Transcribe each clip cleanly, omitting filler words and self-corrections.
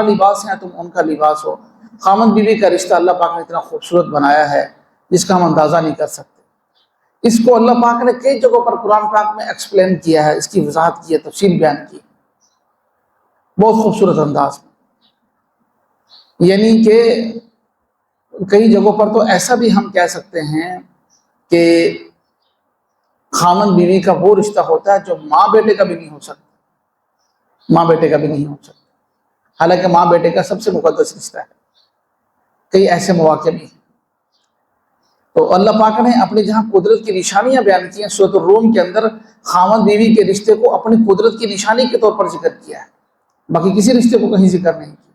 لباس ہیں تم ان کا لباس ہو۔ خامد بیوی کا رشتہ اللہ پاک نے اتنا خوبصورت بنایا ہے جس کا ہم اندازہ نہیں کر سکتے۔ اس کو اللہ پاک نے کئی جگہوں پر قرآن پاک میں ایکسپلین کیا ہے، اس کی وضاحت کی ہے، تفصیل بیان کی، بہت خوبصورت انداز میں۔ یعنی کہ کئی جگہوں پر تو ایسا بھی ہم کہہ سکتے ہیں کہ خامد بیوی کا وہ رشتہ ہوتا ہے جو ماں بیٹے کا بھی نہیں ہو سکتا، ماں بیٹے کا بھی نہیں ہو سکتا، حالانکہ ماں بیٹے کا سب سے مقدس رشتہ ہے۔ کئی ایسے مواقع بھی ہیں۔ تو اللہ پاک نے اپنی جہاں قدرت کی نشانیاں بیان کی ہیں، سورۃ الروم کے اندر خامد بیوی کے رشتے کو اپنی قدرت کی نشانی کے طور پر ذکر کیا ہے، باقی کسی رشتے کو کہیں ذکر نہیں کیا۔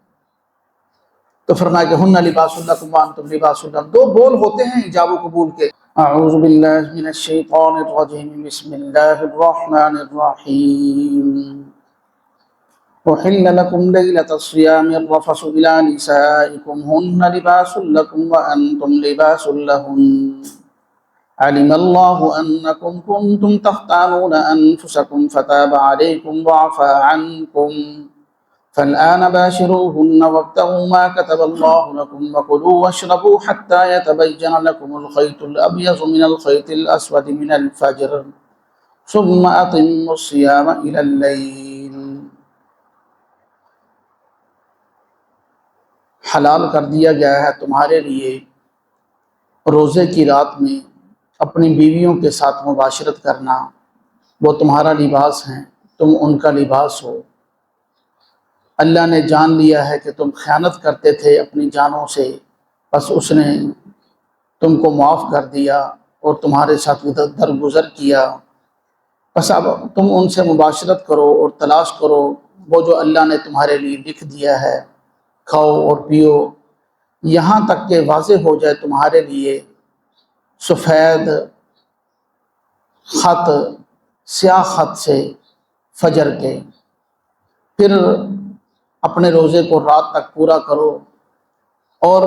تو فرمایا کہ ہن لباس لکم وانتم لباس لہن، دو بول ہوتے ہیں ایجاب و قبول کے۔ اعوذ باللہ من الشیطان الرجیم، بسم اللہ الرحمن الرحیم۔ أحل لكم ليلة الصيام الرفث إلى نسائكم هن لباس لكم وأنتم لباس لهن علم الله أنكم كنتم تختانون أنفسكم فتاب عليكم وعفى عنكم فالآن باشروهن وابتغوا ما كتب الله لكم وكلوا واشربوا حتى يتبين لكم الخيط الأبيض من الخيط الأسود من الفجر ثم أتموا الصيام إلى الليل۔ حلال کر دیا گیا ہے تمہارے لیے روزے کی رات میں اپنی بیویوں کے ساتھ مباشرت کرنا، وہ تمہارا لباس ہیں، تم ان کا لباس ہو۔ اللہ نے جان لیا ہے کہ تم خیانت کرتے تھے اپنی جانوں سے، بس اس نے تم کو معاف کر دیا اور تمہارے ساتھ درگزر کیا، بس اب تم ان سے مباشرت کرو اور تلاش کرو وہ جو اللہ نے تمہارے لیے لکھ دیا ہے، کھاؤ اور پیو یہاں تک کہ واضح ہو جائے تمہارے لیے سفید خط سیاہ خط سے فجر کے، پھر اپنے روزے کو رات تک پورا کرو، اور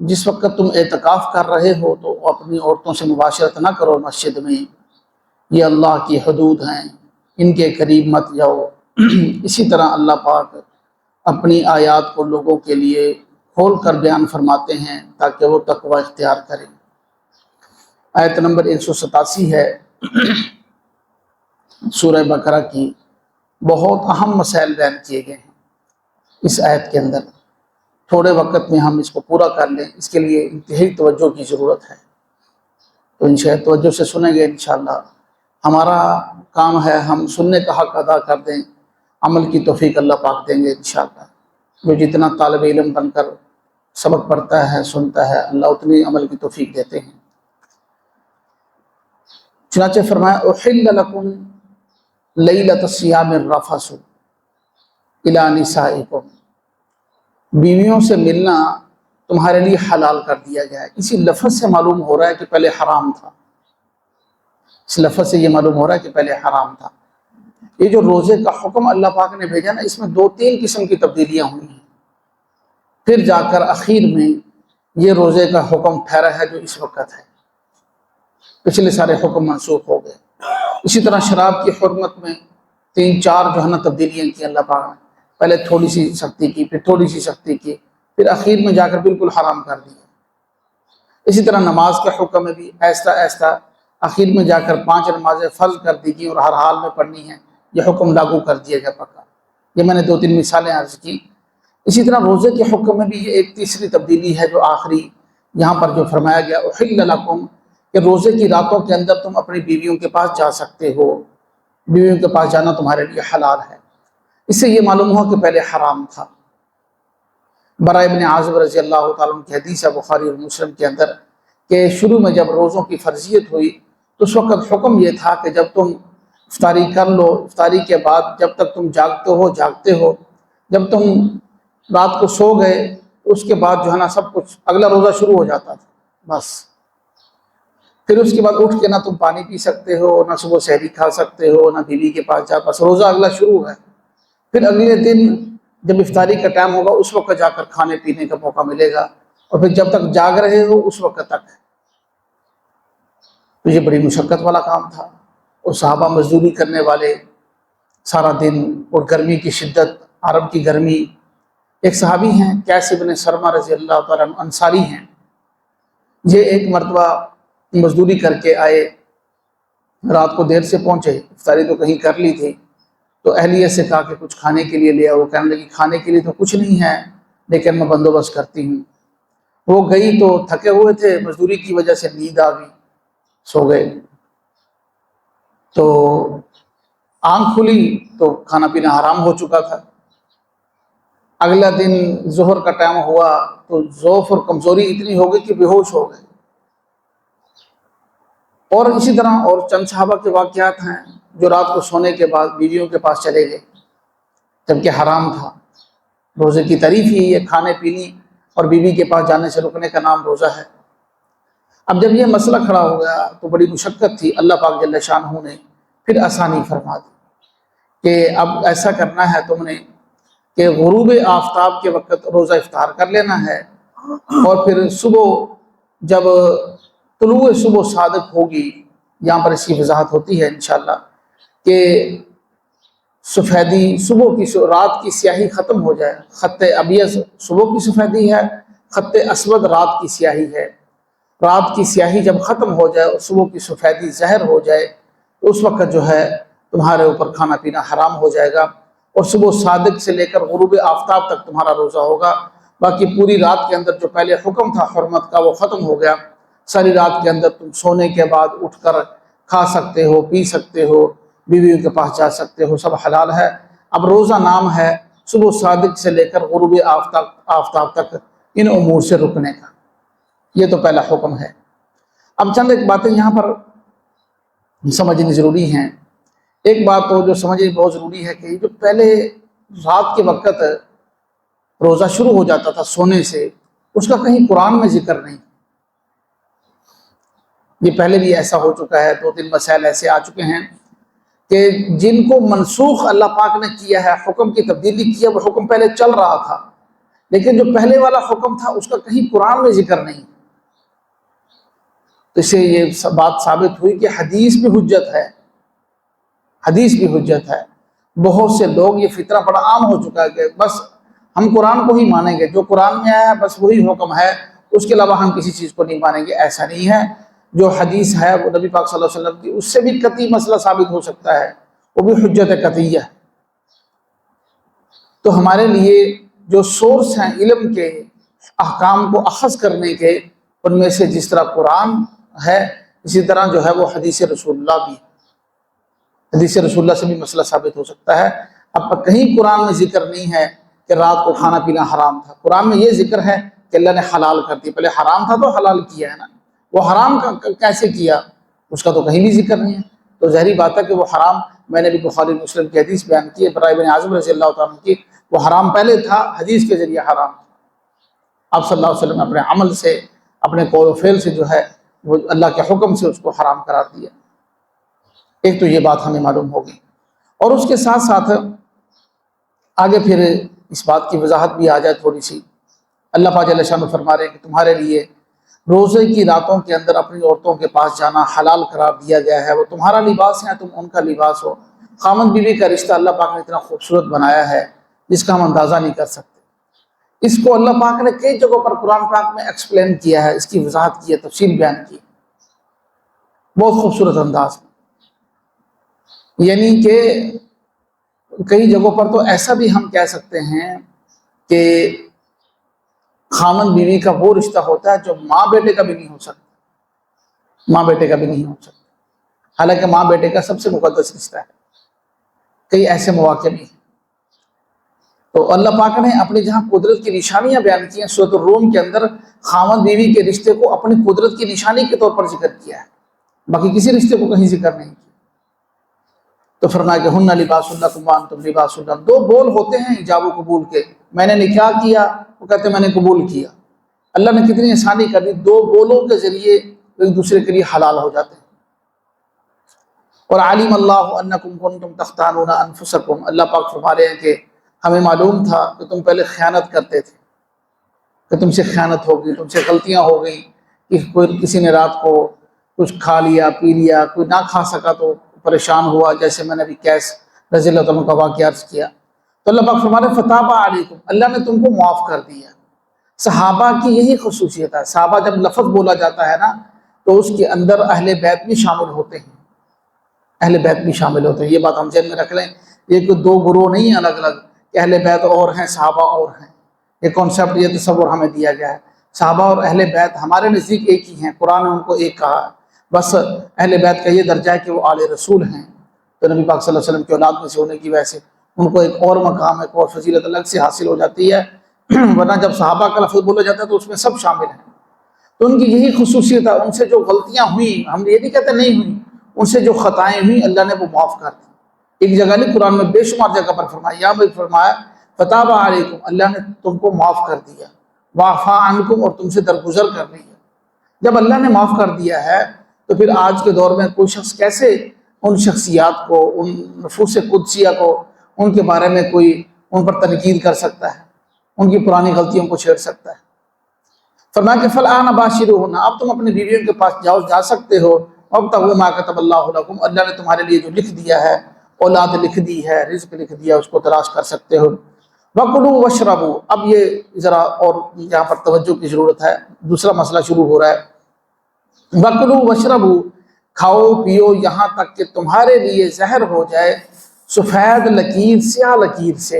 جس وقت تم اعتکاف کر رہے ہو تو اپنی عورتوں سے مباشرت نہ کرو مسجد میں، یہ اللہ کی حدود ہیں، ان کے قریب مت جاؤ۔ اسی طرح اللہ پاک اپنی آیات کو لوگوں کے لیے کھول کر بیان فرماتے ہیں تاکہ وہ تقوی اختیار کریں۔ آیت نمبر 187 ہے سورہ بقرہ کی، بہت اہم مسائل بیان کیے گئے ہیں اس آیت کے اندر۔ تھوڑے وقت میں ہم اس کو پورا کر لیں، اس کے لیے انتہائی توجہ کی ضرورت ہے، تو انشاءاللہ توجہ سے سنیں گے انشاءاللہ۔ ہمارا کام ہے ہم سننے کا حق ادا کر دیں، عمل کی توفیق اللہ پاک دیں گے انشاءاللہ۔ جو جتنا طالب علم بن کر سبق پڑھتا ہے سنتا ہے، اللہ اتنی عمل کی توفیق دیتے ہیں۔ چنانچہ فرمایا احل لکم لیلۃ الصیام الرفث الی نسائکم، بیویوں سے ملنا تمہارے لیے حلال کر دیا گیا ہے۔ اسی لفظ سے معلوم ہو رہا ہے کہ پہلے حرام تھا، اس لفظ سے یہ معلوم ہو رہا ہے کہ پہلے حرام تھا۔ یہ جو روزے کا حکم اللہ پاک نے بھیجا نا، اس میں 2-3 قسم کی تبدیلیاں ہوئی ہیں، پھر جا کر اخیر میں یہ روزے کا حکم ٹھہرا ہے جو اس وقت ہے، پچھلے سارے حکم منسوخ ہو گئے۔ اسی طرح شراب کی حرمت میں 3-4 جو ہے نا تبدیلیاں کی اللہ پاک نے، پہلے تھوڑی سی سختی کی، پھر تھوڑی سی سختی کی، پھر اخیر میں جا کر بالکل حرام کر دیا۔ اسی طرح نماز کے حکم میں بھی ایسا ایسا اخیر میں جا کر 5 نمازیں فرض کر دی گئی اور ہر حال میں پڑھنی ہیں، یہ حکم لاگو کر دیا گیا پکا۔ یہ میں نے 2-3 مثالیں عرض کی۔ اسی طرح روزے کے حکم میں بھی یہ ایک تیسری تبدیلی ہے جو آخری یہاں پر جو فرمایا گیا احل لکم، کہ روزے کی راتوں کے اندر تم اپنی بیویوں کے پاس جا سکتے ہو، بیویوں کے پاس جانا تمہارے لیے حلال ہے۔ اس سے یہ معلوم ہوا کہ پہلے حرام تھا۔ برا ابن عازب رضی اللہ تعالیٰ عنہ کی حدیث ہے بخاری اور مسلم کے اندر کہ شروع میں جب روزوں کی فرضیت ہوئی تو اس وقت حکم یہ تھا کہ جب تم افطاری کر لو، افطاری کے بعد جب تک تم جاگتے ہو، جب تم رات کو سو گئے اس کے بعد جو ہے نا سب کچھ اگلا روزہ شروع ہو جاتا تھا بس۔ پھر اس کے بعد اٹھ کے نہ تم پانی پی سکتے ہو، نہ صبح سحری کھا سکتے ہو، نہ بیوی کے پاس جا، بس روزہ اگلا شروع ہے۔ پھر اگلے دن جب افطاری کا ٹائم ہوگا اس وقت جا کر کھانے پینے کا موقع ملے گا، اور پھر جب تک جاگ رہے ہو اس وقت تک۔ تو یہ بڑی مشقت والا کام تھا، اور صحابہ مزدوری کرنے والے سارا دن، اور گرمی کی شدت، عرب کی گرمی، ایک صحابی ہیں قیس بن سرما رضی اللہ تعالیٰ عنہ، انصاری ہیں. یہ ایک مرتبہ مزدوری کر کے آئے، رات کو دیر سے پہنچے، افطاری تو کہیں کر لی تھی، تو اہلیہ سے کہا کہ کچھ کھانے کے لیے لے آؤ. وہ کہنے لگی کھانے کے لیے تو کچھ نہیں ہے لیکن میں بندوبست کرتی ہوں. وہ گئی تو تھکے ہوئے تھے، مزدوری کی وجہ سے نیند آ گئی، سو گئے. تو آنکھ کھلی تو کھانا پینا حرام ہو چکا تھا. اگلا دن ظہر کا ٹائم ہوا تو ضعف اور کمزوری اتنی ہو گئی کہ بے ہوش ہو گئے. اور اسی طرح اور چند صحابہ کے واقعات ہیں جو رات کو سونے کے بعد بیویوں کے پاس چلے گئے جبکہ حرام تھا. روزے کی تعریف ہی ہے کھانے پینے اور بیوی کے پاس جانے سے رکنے کا نام روزہ ہے. اب جب یہ مسئلہ کھڑا ہو گیا تو بڑی مشقت تھی. اللہ پاک جل شانہ نے پھر آسانی فرما دی کہ اب ایسا کرنا ہے تم نے کہ غروب آفتاب کے وقت روزہ افطار کر لینا ہے، اور پھر صبح جب طلوع صبح صادق ہوگی، یہاں پر اس کی وضاحت ہوتی ہے انشاءاللہ کہ سفیدی صبح کی رات کی سیاہی ختم ہو جائے. خط ابیض صبح کی سفیدی ہے، خط اسود رات کی سیاہی ہے. رات کی سیاہی جب ختم ہو جائے اور صبح کی سفیدی ظاہر ہو جائے تو اس وقت جو ہے تمہارے اوپر کھانا پینا حرام ہو جائے گا، اور صبح صادق سے لے کر غروب آفتاب تک تمہارا روزہ ہوگا. باقی پوری رات کے اندر جو پہلے حکم تھا حرمت کا وہ ختم ہو گیا. ساری رات کے اندر تم سونے کے بعد اٹھ کر کھا سکتے ہو، پی سکتے ہو، بیویوں کے پاس جا سکتے ہو، سب حلال ہے. اب روزہ نام ہے صبح صادق سے لے کر غروب آفتاب تک ان امور سے رکنے کا. یہ تو پہلا حکم ہے. اب چند ایک باتیں یہاں پر سمجھنی ضروری ہیں. ایک بات تو جو سمجھنی بہت ضروری ہے کہ جو پہلے رات کے وقت روزہ شروع ہو جاتا تھا سونے سے، اس کا کہیں قرآن میں ذکر نہیں. یہ پہلے بھی ایسا ہو چکا ہے، 2-3 مسائل ایسے آ چکے ہیں کہ جن کو منسوخ اللہ پاک نے کیا ہے، حکم کی تبدیلی کی ہے. وہ حکم پہلے چل رہا تھا لیکن جو پہلے والا حکم تھا اس کا کہیں قرآن میں ذکر نہیں. تو اس سے یہ بات ثابت ہوئی کہ حدیث بھی حجت ہے. حدیث بھی حجت ہے. بہت سے لوگ یہ فطرہ بڑا عام ہو چکا ہے کہ بس ہم قرآن کو ہی مانیں گے، جو قرآن میں آیا بس وہی حکم ہے، اس کے علاوہ ہم کسی چیز کو نہیں مانیں گے. ایسا نہیں ہے. جو حدیث ہے وہ نبی پاک صلی اللہ علیہ وسلم کی، اس سے بھی قطعی مسئلہ ثابت ہو سکتا ہے، وہ بھی حجت قطعیہ ہے. تو ہمارے لیے جو سورس ہیں علم کے، احکام کو اخذ کرنے کے، ان میں سے جس طرح قرآن ہے اسی طرح جو ہے وہ حدیث رسول اللہ بھی. حدیث رسول اللہ سے بھی مسئلہ ثابت ہو سکتا ہے. اب کہیں قرآن میں ذکر نہیں ہے کہ رات کو کھانا پینا حرام تھا. قرآن میں یہ ذکر ہے کہ اللہ نے حلال کر دی. پہلے حرام تھا تو حلال کیا ہے نا. وہ حرام کیسے کیا اس کا تو کہیں بھی ذکر نہیں ہے. تو ظاہری بات ہے کہ وہ حرام، میں نے بھی بخاری مسلم کی حدیث بیان کی ہے برائے بن عازب رضی اللہ تعالیٰ عنہ کی، وہ حرام پہلے تھا، حدیث کے ذریعے حرام تھا. آپ صلی اللہ علیہ وسلم نے اپنے عمل سے، اپنے قول و فعل سے جو ہے وہ اللہ کے حکم سے اس کو حرام قرار دیا. ایک تو یہ بات ہمیں معلوم ہوگی. اور اس کے ساتھ ساتھ آگے پھر اس بات کی وضاحت بھی آ جائے تھوڑی سی. اللہ پاک جل شانہ فرما رہے ہیں کہ تمہارے لیے روزے کی راتوں کے اندر اپنی عورتوں کے پاس جانا حلال قرار دیا گیا ہے. وہ تمہارا لباس ہے، تم ان کا لباس ہو. خامد بیوی کا رشتہ اللہ پاک نے اتنا خوبصورت بنایا ہے جس کا ہم اندازہ نہیں کر سکتے. اس کو اللہ پاک نے کئی جگہوں پر قرآن پاک میں ایکسپلین کیا ہے، اس کی وضاحت کی ہے، تفصیل بیان کی ہے بہت خوبصورت انداز میں. یعنی کہ کئی جگہوں پر تو ایسا بھی ہم کہہ سکتے ہیں کہ خامن بیوی کا وہ رشتہ ہوتا ہے جو ماں بیٹے کا بھی نہیں ہو سکتا. ماں بیٹے کا بھی نہیں ہو سکتا، حالانکہ ماں بیٹے کا سب سے مقدس رشتہ ہے. کئی ایسے مواقع بھی ہیں. تو اللہ پاک نے اپنی جہاں قدرت کی نشانیاں بیان کی ہیں، سورۃ الروم کے اندر خامن بیوی کے رشتے کو اپنی قدرت کی نشانی کے طور پر ذکر کیا ہے، باقی کسی رشتے کو کہیں ذکر نہیں کیا. تو فرمایا کہ ہن لباس لکم وانتم لباس لہن. 2 بول ہوتے ہیں ایجاب و قبول کے. میں نے نکاح کیا، وہ کہتے ہیں میں نے قبول کیا. اللہ نے کتنی آسانی کر دی، 2 بولوں کے ذریعے ایک دوسرے کے لیے حلال ہو جاتے ہیں. اور علیم اللہ انکم کنتم تختانون انفسکم. اللہ پاک فرما رہے ہیں کہ ہمیں معلوم تھا کہ تم پہلے خیانت کرتے تھے، کہ تم سے خیانت ہو گئی، تم سے غلطیاں ہو گئیں، کہ کوئی کسی نے رات کو کچھ کھا لیا پی لیا، کوئی نہ کھا سکا تو پریشان ہوا، جیسے میں نے ابھی قیس رضی اللہ عنہ کا واقعہ عرض کیا. تو اللہ پاک فرما رہے ہیں فتاب علیکم، اللہ نے تم کو معاف کر دیا۔ صحابہ کی یہی خصوصیت ہے، صحابہ جب لفظ بولا جاتا ہے نا تو اس کے اندر اہل بیت بھی شامل ہوتے ہیں، اہل بیت بھی شامل ہوتے ہیں۔ یہ بات ہم ذہن میں رکھ لیں، یہ کوئی دو گروہ نہیں ہیں الگ الگ کہ اہل بیت اور ہیں صحابہ اور ہیں، یہ کانسیپٹ، یہ تصور ہمیں دیا گیا ہے۔ صحابہ اور اہل بیت ہمارے نزدیک ایک ہی ہیں، قرآن نے ان کو ایک کہا ہے، بس اہل بیت کا یہ درجہ ہے کہ وہ آل رسول ہیں، تو نبی پاک صلی اللہ علیہ وسلم کی اولاد میں سے ہونے کی وجہ سے ان کو ایک اور مقام، ایک اور فضیلت الگ سے حاصل ہو جاتی ہے، ورنہ جب صحابہ کا لفظ بولا جاتا ہے تو اس میں سب شامل ہیں۔ تو ان کی یہی خصوصیت ہے، ان سے جو غلطیاں ہوئیں، ہم یہ نہیں کہتے نہیں ہوئیں، ان سے جو خطائیں ہوئیں اللہ نے وہ معاف کر دی۔ ایک جگہ نہیں، قرآن میں بے شمار جگہ پر فرمایا، یہاں بھی فرمایا فتاب علیکم، اللہ نے تم کو معاف کر دیا، وعفا عنکم، اور تم سے درگزر کر رہی ہے۔ جب اللہ نے معاف کر دیا ہے تو پھر آج کے دور میں کوئی شخص کیسے ان شخصیات کو، ان نفوس قدسیہ کو، ان کے بارے میں کوئی ان پر تنقید کر سکتا ہے، ان کی پرانی غلطیوں کو چھیڑ سکتا ہے؟ فرمایا کہ فالآن باشروہن، اب تم اپنی بیویوں کے پاس جا سکتے ہو، وابتغوا ما کتب اللہ لکم، اللہ نے تمہارے لیے جو لکھ دیا ہے، اولاد لکھ دی ہے، رزق لکھ دیا، اس کو تلاش کر سکتے ہو۔ وَكُلُوا وَاشْرَبُوا، اب یہ ذرا اور یہاں پر توجہ کی ضرورت ہے، دوسرا مسئلہ شروع ہو رہا ہے۔ وَكُلُوا وَاشْرَبُوا، کھاؤ پیو یہاں تک کہ تمہارے لیے زہر ہو جائے سفید لکیر سیاہ لکیر سے،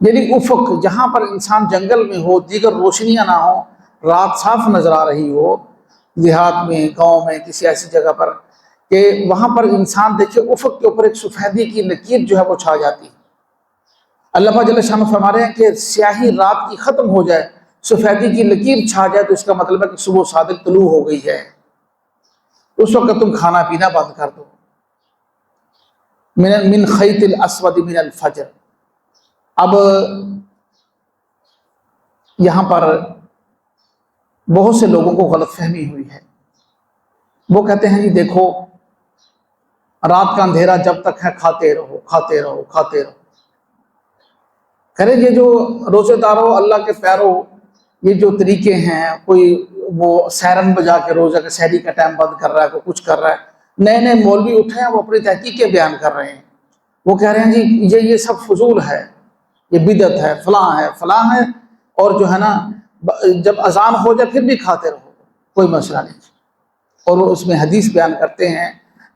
یعنی افق، جہاں پر انسان جنگل میں ہو، دیگر روشنیاں نہ ہوں، رات صاف نظر آ رہی ہو، دیہات میں، گاؤں میں، کسی ایسی جگہ پر کہ وہاں پر انسان دیکھے افق کے اوپر ایک سفیدی کی لکیر جو ہے وہ چھا جاتی ہے۔ اللہ پاک جل شانہ فرما رہے ہیں کہ سیاہی رات کی ختم ہو جائے، سفیدی کی لکیر چھا جائے، تو اس کا مطلب ہے کہ صبح صادق طلوع ہو گئی ہے، اس وقت تم کھانا پینا بند کر دو۔ من خیط الاسود من الفجر، اب یہاں پر بہت سے لوگوں کو غلط فہمی ہوئی ہے، وہ کہتے ہیں جی دیکھو رات کا اندھیرا جب تک ہے کھاتے رہو کھاتے رہو کھاتے رہو۔ خیرے یہ جو روزے داروں، اللہ کے پیاروں، یہ جو طریقے ہیں، کوئی وہ سیرن بجا کے روزہ کے سحری کا ٹائم بند کر رہا ہے، کوئی کچھ کر رہا ہے، نئے نئے مولوی اٹھے ہیں، وہ اپنی تحقیقیں بیان کر رہے ہیں، وہ کہہ رہے ہیں جی یہ سب فضول ہے، یہ بدعت ہے، فلاں ہے، اور جو ہے نا جب اذان ہو جائے پھر بھی کھاتے رہو، کوئی مسئلہ نہیں۔ اور وہ اس میں حدیث بیان کرتے ہیں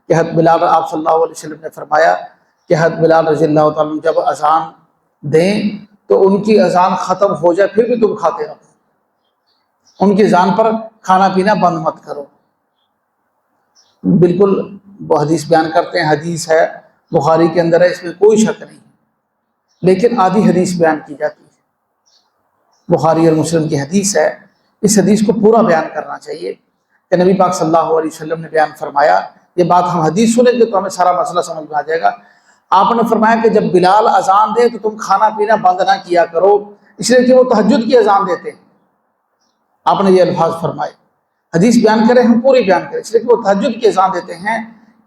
کہ حضرت بلال، آپ صلی اللہ علیہ وسلم نے فرمایا کہ حضرت بلال رضی اللہ تعالیٰ عنہ جب اذان دیں تو ان کی اذان ختم ہو جائے پھر بھی تم کھاتے رہو، ان کی اذان پر کھانا پینا بند مت کرو۔ بالکل وہ حدیث بیان کرتے ہیں، حدیث ہے، بخاری کے اندر ہے، اس میں کوئی شک نہیں، لیکن آدھی حدیث بیان کی جاتی ہے، بخاری اور مسلم کی حدیث ہے، اس حدیث کو پورا بیان کرنا چاہیے کہ نبی پاک صلی اللہ علیہ وسلم نے بیان فرمایا، یہ بات ہم حدیث سنیں گے تو ہمیں سارا مسئلہ سمجھ میں آ جائے گا۔ آپ نے فرمایا کہ جب بلال اذان دے تو تم کھانا پینا بند نہ کیا کرو، اس لیے کہ وہ تہجد کی اذان دیتے ہیں، آپ نے یہ الفاظ فرمائے، حدیث بیان کریں ہم پوری بیان کریں، اس لیے کہ وہ تہجد کی اذان دیتے ہیں۔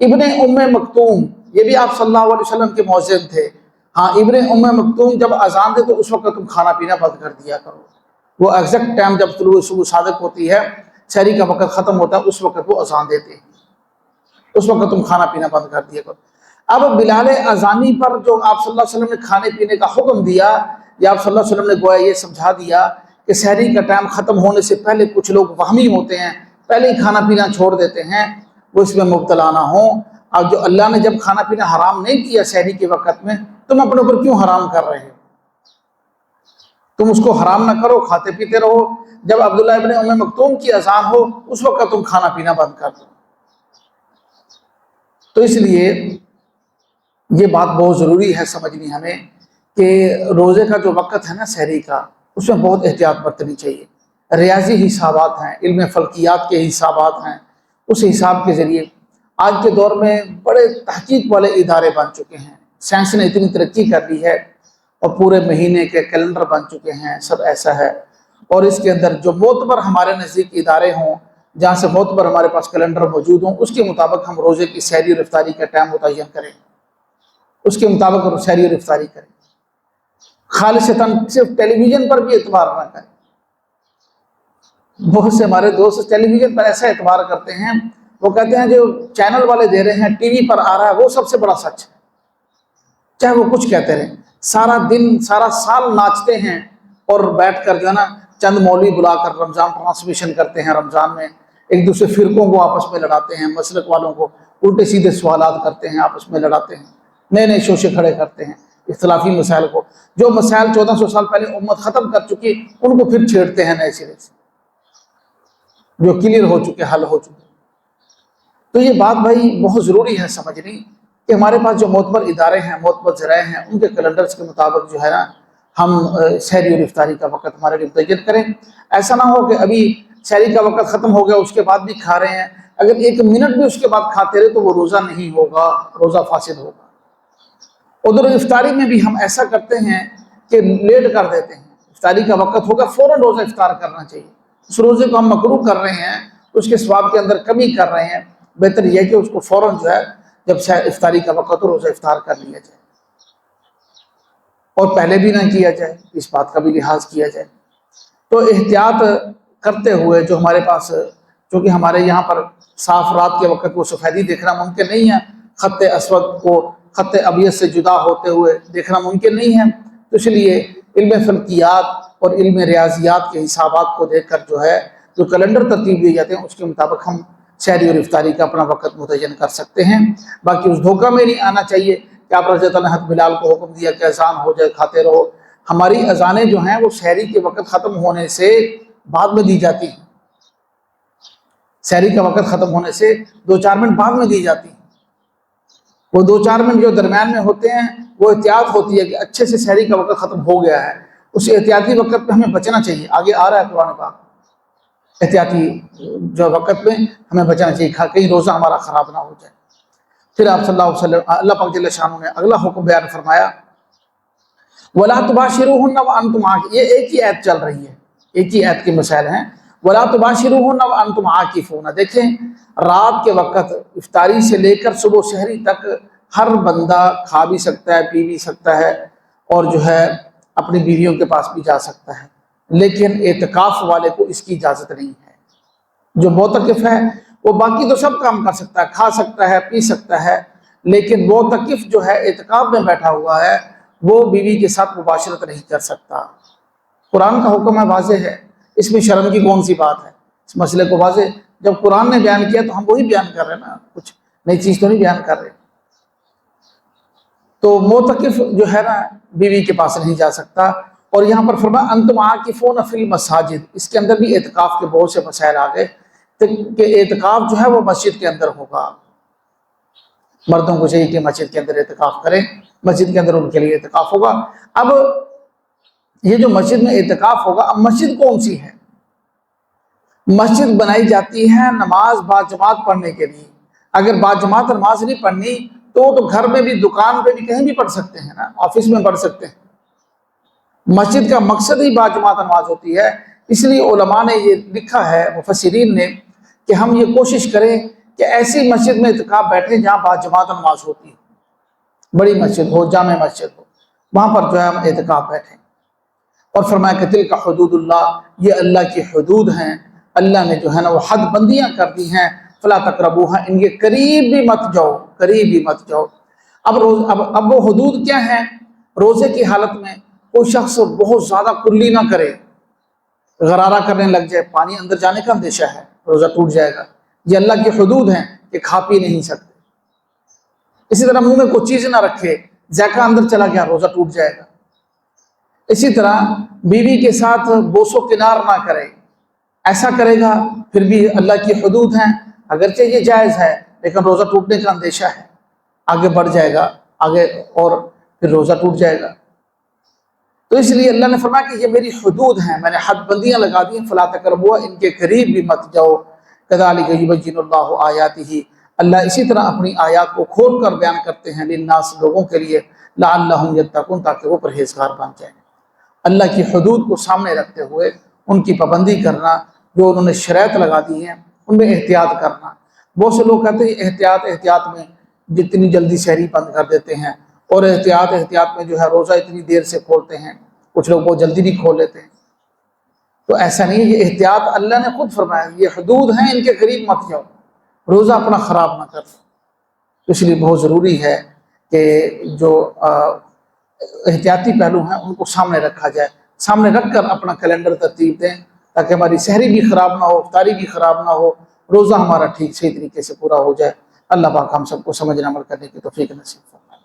ابن ام مکتوم، یہ بھی آپ صلی اللہ علیہ وسلم کے مؤذن تھے، ہاں ابن ام مکتوم جب اذان دے تو اس وقت تم کھانا پینا بند کر دیا کرو، وہ ایگزیکٹ ٹائم جب طلوع صبح صادق ہوتی ہے، سحری کا وقت ختم ہوتا ہے، اس وقت وہ اذان دیتے ہیں، اس وقت تم کھانا پینا بند کر دیا کرو۔ اب بلال اذانی پر جو آپ صلی اللہ علیہ وسلم نے کھانے پینے کا حکم دیا، یا آپ صلی اللہ علیہ وسلم نے گویا یہ سمجھا دیا کہ سحری کا ٹائم ختم ہونے سے پہلے کچھ لوگ وہمی ہوتے ہیں، پہلے ہی کھانا پینا چھوڑ دیتے ہیں، وہ اس میں مبتلا نہ ہوں۔ اب جو اللہ نے جب کھانا پینا حرام نہیں کیا سحری کے وقت میں، تم اپنے اوپر کیوں حرام کر رہے ہو؟ تم اس کو حرام نہ کرو، کھاتے پیتے رہو، جب عبداللہ ابن ام مکتوم کی اذان ہو اس وقت تم کھانا پینا بند کر دو۔ تو اس لیے یہ بات بہت ضروری ہے سمجھنی ہمیں کہ روزے کا جو وقت ہے نا سحری کا، اس میں بہت احتیاط برتنی چاہیے۔ ریاضی حسابات ہیں، علم فلکیات کے حسابات ہیں، اس حساب کے ذریعے آج کے دور میں بڑے تحقیق والے ادارے بن چکے ہیں، سائنس نے اتنی ترقی کر لی ہے، اور پورے مہینے کے کیلنڈر بن چکے ہیں، سب ایسا ہے۔ اور اس کے اندر جو معتبر ہمارے نزدیک ادارے ہوں، جہاں سے معتبر ہمارے پاس کیلنڈر موجود ہوں، اس کے مطابق ہم روزے کی سحری اور افطاری کا ٹائم متعین کریں، اس کے مطابق سحری اور افطاری کریں، خالصتاً صرف ٹیلی ویژن پر بھی اعتبار نہ کریں۔ بہت سے ہمارے دوست ٹیلی ویژن پر ایسا اعتبار کرتے ہیں، وہ کہتے ہیں جو چینل والے دے رہے ہیں، ٹی وی پر آ رہا ہے وہ سب سے بڑا سچ ہے۔ چاہے وہ کچھ کہتے رہیں، سارا دن سارا سال ناچتے ہیں اور بیٹھ کر جو ہے نا چند مولوی بلا کر رمضان ٹرانسمیشن کرتے ہیں، رمضان میں ایک دوسرے فرقوں کو آپس میں لڑاتے ہیں، مسلک والوں کو الٹے سیدھے سوالات کرتے ہیں، آپس میں لڑاتے ہیں، نئے نئے شوشے کھڑے کرتے ہیں اختلافی مسائل کو، جو مسائل 1400 سال پہلے امت ختم کر چکی ان کو پھر چھیڑتے ہیں نئے سرے سے، جو کلیئر ہو چکے، حل ہو چکے۔ تو یہ بات بھائی بہت ضروری ہے سمجھنی کہ ہمارے پاس جو معتبر ادارے ہیں، معتبر ذرائع ہیں، ان کے کیلنڈرز کے مطابق جو ہے نا ہم سحری اور افطاری کا وقت ہمارے لیے متعین کریں۔ ایسا نہ ہو کہ ابھی سحری کا وقت ختم ہو گیا اس کے بعد بھی کھا رہے ہیں، اگر ایک منٹ بھی اس کے بعد کھاتے رہے تو وہ روزہ نہیں ہوگا، روزہ فاسد ہوگا۔ ادھر افطاری میں بھی ہم ایسا کرتے ہیں کہ لیٹ کر دیتے ہیں، افطاری کا وقت ہوگا فوراً روزہ افطار کرنا چاہیے، اس روزے کو ہم مکروہ کر رہے ہیں، اس کے ثواب کے اندر کمی کر رہے ہیں، بہتر یہ ہے کہ اس کو فوراً جو ہے جب افطاری کا وقت ہو روزہ افطار کر لیا جائے، اور پہلے بھی نہ کیا جائے، اس بات کا بھی لحاظ کیا جائے۔ تو احتیاط کرتے ہوئے جو ہمارے پاس، چونکہ ہمارے یہاں پر صاف رات کے وقت وہ سفیدی دیکھنا ممکن نہیں ہے، خط اسود کو خط ابیض سے جدا ہوتے ہوئے دیکھنا ممکن نہیں ہے، تو اس لیے علم فلکیات اور علم ریاضیات کے حسابات کو دیکھ کر جو ہے جو کیلنڈر ترتیب دیے جاتے ہیں اس کے مطابق ہم سحری اور افطاری کا اپنا وقت متعین کر سکتے ہیں۔ باقی اس دھوکہ میں نہیں آنا چاہیے کہ آپ رضی اللہ عنہ بلال کو حکم دیا کہ اذان ہو جائے کھاتے رہو، ہماری اذانیں جو ہیں وہ سحری کے وقت ختم ہونے سے بعد میں دی جاتی ہیں، سحری کا وقت ختم ہونے سے 2-4 منٹ بعد میں دی جاتی ہیں، وہ 2-4 منٹ جو درمیان میں ہوتے ہیں وہ احتیاط ہوتی ہے کہ اچھے سے سحری کا وقت ختم ہو گیا ہے، اس احتیاطی وقت پہ ہمیں بچنا چاہیے، آگے آ رہا ہے قرآن پاک، احتیاطی جو وقت میں ہمیں بچنا چاہیے کہیں روزہ ہمارا خراب نہ ہو جائے۔ پھر آپ صلی اللہ علیہ وسلم اللہ پاک جل شانہ نے اگلا حکم بیان فرمایا، وَلَا تُبَاشِرُوهُنَّ وَأَنْتُمْ عَاكِفُونَ، یہ ایک ہی آیت چل رہی ہے، ایک ہی آیت کے مسائل ہیں، وَلَا تُبَاشِرُوهُنَّ وَأَنْتُمْ عَاكِفُونَ۔ دیکھیں رات کے وقت افطاری سے لے کر صبح سحری تک ہر بندہ کھا بھی سکتا ہے، پی بھی سکتا ہے، اور جو ہے اپنی بیویوں کے پاس بھی جا سکتا ہے، لیکن اعتکاف والے کو اس کی اجازت نہیں ہے۔ جو معتکف ہے وہ باقی تو سب کام کر سکتا ہے، کھا سکتا ہے، پی سکتا ہے، لیکن معتکف جو ہے اعتکاف میں بیٹھا ہوا ہے وہ بیوی کے ساتھ مباشرت نہیں کر سکتا۔ قرآن کا حکم ہے، واضح ہے، اس میں شرم کی کون سی بات ہے؟ اس مسئلے کو واضح جب قرآن نے بیان کیا تو ہم وہی بیان کر رہے ہیں نا، کچھ نئی چیز تو نہیں بیان کر رہے۔ تو معتکف جو ہے نا بیوی کے پاس نہیں جا سکتا، اور یہاں پر فرمایا انتم عاکفون فی المساجد، اس کے اندر بھی اعتکاف کے بہت سے مسائل آ گئے کہ اعتکاف جو ہے وہ مسجد کے اندر ہوگا، مردوں کو چاہیے کہ مسجد کے اندر اعتکاف کریں، مسجد کے اندر ان کے لیے اعتکاف ہوگا۔ اب یہ جو مسجد میں اعتکاف ہوگا، اب مسجد کون سی ہے؟ مسجد بنائی جاتی ہے نماز باجماعت پڑھنے کے لیے، اگر باجماعت نماز نہیں پڑھنی تو گھر میں بھی، دکان پہ بھی، کہیں بھی پڑھ سکتے ہیں نا، آفس میں پڑھ سکتے ہیں۔ مسجد کا مقصد ہی باجماعت نماز ہوتی ہے، اس لیے علماء نے یہ لکھا ہے، مفسرین نے، کہ ہم یہ کوشش کریں کہ ایسی مسجد میں اعتکاف بیٹھیں جہاں باجماعت نماز ہوتی ہے، بڑی مسجد ہو، جامع مسجد ہو، وہاں پر جو ہے ہم اعتکاف بیٹھیں۔ اور فرمایا کہ تلک حدود اللہ، یہ اللہ کی حدود ہیں، اللہ نے جو ہے نا وہ حد بندیاں کر دی ہیں، فلا تقربوها، ان کے قریب بھی مت جاؤ، قریب بھی مت جاؤ۔ اب وہ حدود کیا ہیں؟ روزے کی حالت میں کوئی شخص بہت زیادہ کلی نہ کرے، غرارہ کرنے لگ جائے، پانی اندر جانے کا اندیشہ ہے، روزہ ٹوٹ جائے گا، یہ اللہ کی حدود ہیں کہ کھا پی نہیں سکتے۔ اسی طرح منہ میں کوئی چیز نہ رکھے، ذائقہ اندر چلا گیا روزہ ٹوٹ جائے گا۔ اسی طرح بیوی کے ساتھ بوس و کنار نہ کرے، ایسا کرے گا پھر بھی اللہ کی حدود ہیں، اگرچہ یہ جائز ہے لیکن روزہ ٹوٹنے کا اندیشہ ہے، آگے بڑھ جائے گا آگے اور پھر روزہ ٹوٹ جائے گا۔ تو اس لیے اللہ نے فرمایا کہ یہ میری حدود ہیں، میں نے حد بندیاں لگا دی ہیں، فلا تقربوها، ان کے قریب بھی مت جاؤ۔ کذالک یبین اللہ آیاتہ، اللہ اسی طرح اپنی آیات کو کھول کر بیان کرتے ہیں للناس، لوگوں کے لیے، لعلہم یتقون، تاکہ وہ پرہیزگار بن جائیں۔ اللہ کی حدود کو سامنے رکھتے ہوئے ان کی پابندی کرنا، جو انہوں نے شرائط لگا دی ہیں ان میں احتیاط کرنا۔ بہت سے لوگ کہتے ہیں احتیاط میں جتنی جلدی سحری بند کر دیتے ہیں، اور احتیاط میں جو ہے روزہ اتنی دیر سے کھولتے ہیں، کچھ لوگ بہت جلدی بھی کھول لیتے ہیں۔ تو ایسا نہیں، یہ احتیاط اللہ نے خود فرمایا، یہ حدود ہیں، ان کے قریب مت جاؤ، روزہ اپنا خراب نہ کر۔ اس لیے بہت ضروری ہے کہ جو احتیاطی پہلو ہیں ان کو سامنے رکھا جائے، سامنے رکھ کر اپنا کیلنڈر ترتیب دیں تاکہ ہماری سحری بھی خراب نہ ہو، افطاری بھی خراب نہ ہو، روزہ ہمارا ٹھیک صحیح طریقے سے پورا ہو جائے۔ اللہ پاک ہم سب کو سمجھنا عمل کرنے کی توفیق نصیب فرمائے۔